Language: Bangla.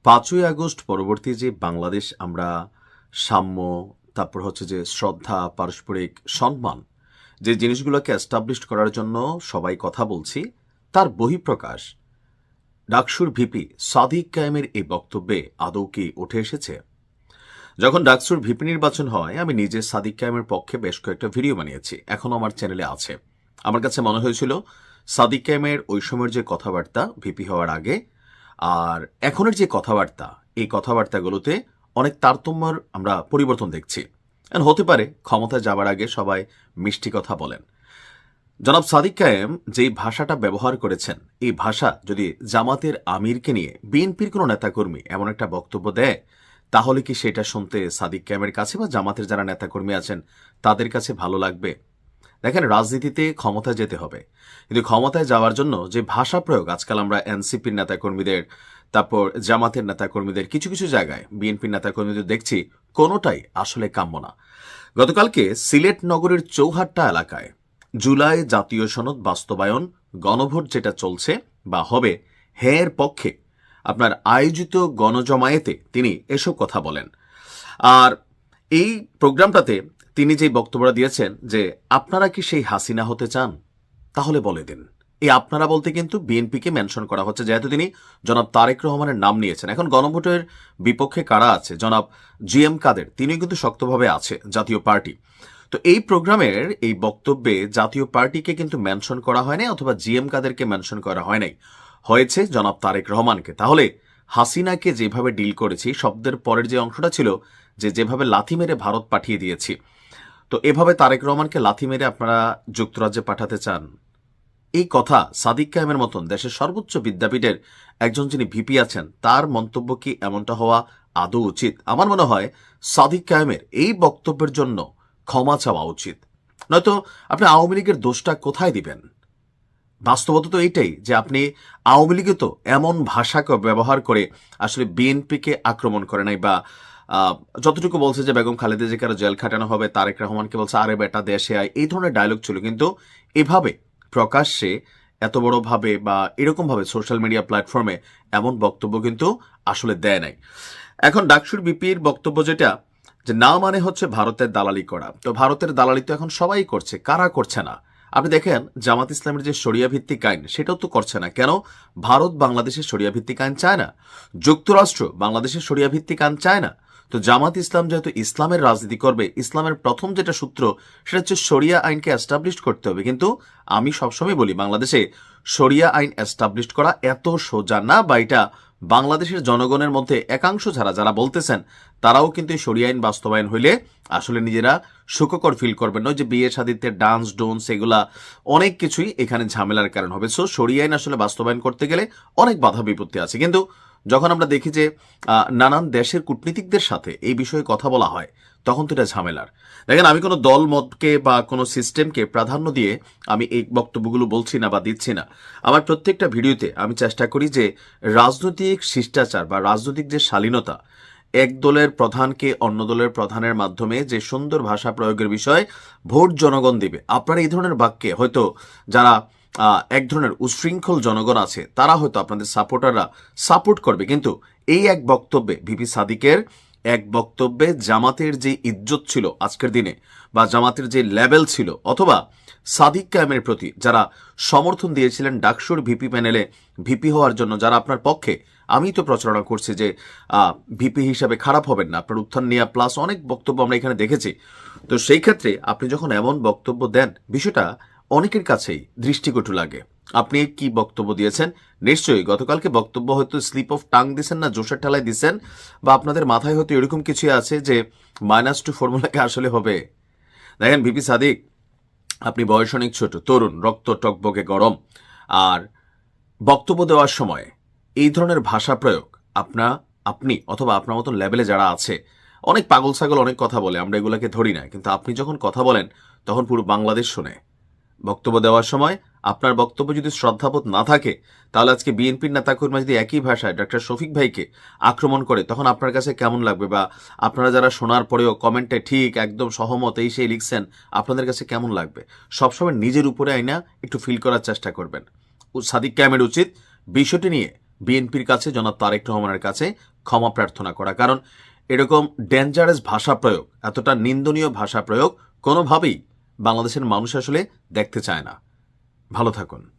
5ই আগস্ট পরবর্তী যে বাংলাদেশ আমরা সাম্য, তারপর হচ্ছে যে শ্রদ্ধা, পারস্পরিক সম্মান, যে জিনিসগুলোকে এস্টাবলিশ করার জন্য সবাই কথা বলছি, তার বহিঃপ্রকাশ ডাকসুর ভিপি সাদিক কায়েমের এই বক্তব্যে আদৌ কি উঠে এসেছে? যখন ডাকসুর ভিপি নির্বাচন হয়, আমি নিজে সাদিক কায়েমের পক্ষে বেশ কয়েকটা ভিডিও বানিয়েছি, এখনো আমার চ্যানেলে আছে। আমার কাছে মনে হয়েছিল সাদিক কায়েমের ওই সময়ের যে কথাবার্তা ভিপি হওয়ার আগে আর এখনের যে কথাবার্তা, এই কথাবার্তাগুলোতে অনেক তারতম্যের আমরা পরিবর্তন দেখছি। হতে পারে ক্ষমতায় যাবার আগে সবাই মিষ্টি কথা বলেন। জনাব সাদিক কায়েম যেই ভাষাটা ব্যবহার করেছেন, এই ভাষা যদি জামাতের আমিরকে নিয়ে বিএনপির কোনো নেতাকর্মী এমন একটা বক্তব্য দেয়, তাহলে কি সেটা শুনতে সাদিক কায়েমের কাছে বা জামাতের যারা নেতাকর্মী আছেন তাদের কাছে ভালো লাগবে? দেখেন, রাজনীতিতে ক্ষমতায় যেতে হবে, কিন্তু ক্ষমতায় যাওয়ার জন্য যে ভাষা প্রয়োগ আজকাল আমরা এনসিপির নেতাকর্মীদের, তারপর জামাতের নেতাকর্মীদের, কিছু কিছু জায়গায় বিএনপির নেতাকর্মীদের দেখছি, কোনোটাই আসলে কাম্য না। গতকালকে সিলেট নগরের চৌহাট্টা এলাকায় জুলাই জাতীয় সনদ বাস্তবায়ন গণভোট যেটা চলছে বা হবে, এর পক্ষে আপনার আয়োজিত গণজমায়েতে তিনি এসব কথা বলেন। আর এই প্রোগ্রামটাতে তিনি যে বক্তব্যটা দিয়েছেন যে আপনারা কি সেই হাসিনা হতে চান, তাহলে বলে দিন। এই আপনারা বলতে কিন্তু বিএনপিকে মেনশন করা হচ্ছে, যেহেতু তিনি জনাব তারেক রহমানের নাম নিয়েছেন। এখন গণভোটের বিপক্ষে কারা আছে? জনাব জিএম কাদের, তিনিও কিন্তু শক্তভাবে আছে, জাতীয় পার্টি। তো এই প্রোগ্রামের এই বক্তব্যে জাতীয় পার্টিকে কিন্তু মেনশন করা হয় নাই, অথবা জিএম কাদেরকে মেনশন করা হয় নাই, হয়েছে জনাব তারেক রহমানকে। তাহলে হাসিনাকে যেভাবে ডিল করেছি, শব্দের পরের যে অংশটা ছিল যে যেভাবে লাথি মেরে ভারত পাঠিয়ে দিয়েছি, তো এভাবে তারেক রহমানকে লাথি মেরে আপনারা যুক্তরাজ্যে পাঠাতে চান? এই কথা সাদিক কায়েমের মতন দেশের সর্বোচ্চ বিদ্যাপীঠের একজন যিনি ভিপি আছেন, তার মন্তব্য কি এমনটা হওয়া আদৌ উচিত? আমার মনে হয় সাদিক কায়েমের এই বক্তব্যের জন্য ক্ষমা চাওয়া উচিত। নয়তো আপনি আওয়ামী লীগের দোষটা কোথায় দিবেন? বাস্তবতা তো এইটাই যে আপনি আওয়ামী লীগে তো এমন ভাষাকে ব্যবহার করে আসলে বিএনপিকে আক্রমণ করে নাই, বা যতটুকু বলছে যে বেগম খালেদা জিয়াকে জেল খাটানো হবে, তারেক রহমানকে বলছে আরে বেটা দেশে আয়, এই ধরনের ডায়লগ ছিল। কিন্তু এভাবে প্রকাশ্যে এত বড়ভাবে বা এরকমভাবে সোশ্যাল মিডিয়া প্ল্যাটফর্মে এমন বক্তব্য কিন্তু আসলে দেয় নাই। এখন ডাকসুর বিপির বক্তব্য যেটা, যে না মানে হচ্ছে ভারতের দালালি করা। তো ভারতের দালালি তো এখন সবাই করছে, কারা করছে না? আপনি দেখেন জামাত ইসলামের যে শরিয়া ভিত্তিক আইন, সেটাও তো করছে না। কেন? ভারত বাংলাদেশের শরিয়া ভিত্তিক আইন চায় না, যুক্তরাষ্ট্র বাংলাদেশের শরিয়া ভিত্তিক আইন চায় না। তো জামাত ইসলাম যেহেতু ইসলামের রাজনীতি করবে, ইসলামের প্রথম যেটা সূত্র সেটা হচ্ছে শরিয়া আইনকে এস্টাবলিশ করতে হবে। কিন্তু আমি সবসময় বলি, বাংলাদেশে শরিয়া আইন এস্টাবলিশ করা এত সোজা না, বা এটা বাংলাদেশের জনগণের মধ্যে একাংশ যারা বলতেছেন, তারাও কিন্তু শরিয়া আইন বাস্তবায়ন হইলে আসলে নিজেরা সুখকর ফিল করবেন না। যে বিয়ে শাদিতে ডান্স ডোন্স, এগুলা অনেক কিছুই এখানে ঝামেলার কারণ হবে। সো শরিয়া আইন আসলে বাস্তবায়ন করতে গেলে অনেক বাধা বিপত্তি আছে। কিন্তু যখন আমরা দেখি যে নানান দেশের কূটনীতিকদের সাথে এই বিষয়ে কথা বলা হয়, তখন তো এটা ঝামেলার। দেখেন, আমি কোনো দল মতকে বা কোনো সিস্টেমকে প্রাধান্য দিয়ে আমি এই বক্তব্যগুলো বলছি না বা দিচ্ছি না। আমার প্রত্যেকটা ভিডিওতে আমি চেষ্টা করি যে রাজনৈতিক শিষ্টাচার বা রাজনৈতিক যে শালীনতা, এক দলের প্রধানকে অন্য দলের প্রধানের মাধ্যমে যে সুন্দর ভাষা প্রয়োগের বিষয় ভোট জনগণ দিবে। আপনারা এই ধরনের বাক্যে হয়তো যারা এক ধরনের উশৃঙ্খল জনগণ আছে, তারা হয়তো আপনাদের সাপোর্টাররা সাপোর্ট করবে, কিন্তু এই এক বক্তব্যে ভিপি সাদিকের এক বক্তব্যে জামাতের যে ইজ্জত ছিল আজকের দিনে, বা জামাতের যে লেভেল ছিল, অথবা সাদিক কায়েমের প্রতি যারা সমর্থন দিয়েছিলেন ডাকসুর ভিপি প্যানেলে ভিপি হওয়ার জন্য, যারা আপনার পক্ষে, আমি তো প্রচারণা করছি যে ভিপি হিসাবে খারাপ হবেন না, আপনার উত্থান নিয়ে প্লাস অনেক বক্তব্য আমরা এখানে দেখেছি। তো সেই ক্ষেত্রে আপনি যখন এমন বক্তব্য দেন, বিষয়টা অনেকের কাছেই দৃষ্টিকটু লাগে। আপনি কি বক্তব্য দিয়েছেন? নিশ্চয়ই গতকালকে বক্তব্য হয়তো স্লিপ অফ টাং দিছেন, না জোশের ঠেলায় দিছেন, বা আপনাদের মাথায় হয়তো এরকম কিছু আছে যে -2 ফর্মুলাকে আসলে হবে। দেখেন ভিপি সাদিক, আপনি বয়স অনেক ছোট, তরুণ, রক্ত টকবকে গরম, আর বক্তব্য দেওয়ার সময় এই ধরনের ভাষা প্রয়োগ আপনি অথবা আপনার মতন লেভেলে যারা আছে, অনেক পাগল ছাগল অনেক কথা বলে, আমরা এগুলোকে ধরি না, কিন্তু আপনি যখন কথা বলেন তখন পুরো বাংলাদেশ শুনে। বক্তব্য দেওয়ার সময় আপনার বক্তব্য যদি শ্রদ্ধাবোধ না থাকে, তাহলে আজকে বিএনপির নেতাকর্মী যদি একই ভাষায় ডক্টর শফিক ভাইকে আক্রমণ করে, তখন আপনার কাছে কেমন লাগবে? বা আপনারা যারা শোনার পরেও কমেন্টে ঠিক একদম সহমত এই সেই লিখছেন, আপনাদের কাছে কেমন লাগবে? সবসময় নিজের উপরে আইনা একটু ফিল করার চেষ্টা করবেন। সাদিক কায়েমের উচিত বিষয়টি নিয়ে বিএনপির কাছে, জনাব তারেক রহমানের কাছে ক্ষমা প্রার্থনা করা। কারণ এরকম ডেঞ্জারাস ভাষা প্রয়োগ, এতটা নিন্দনীয় ভাষা প্রয়োগ কোনোভাবেই বাংলাদেশের মানুষ আসলে দেখতে চায় না। ভালো থাকুন।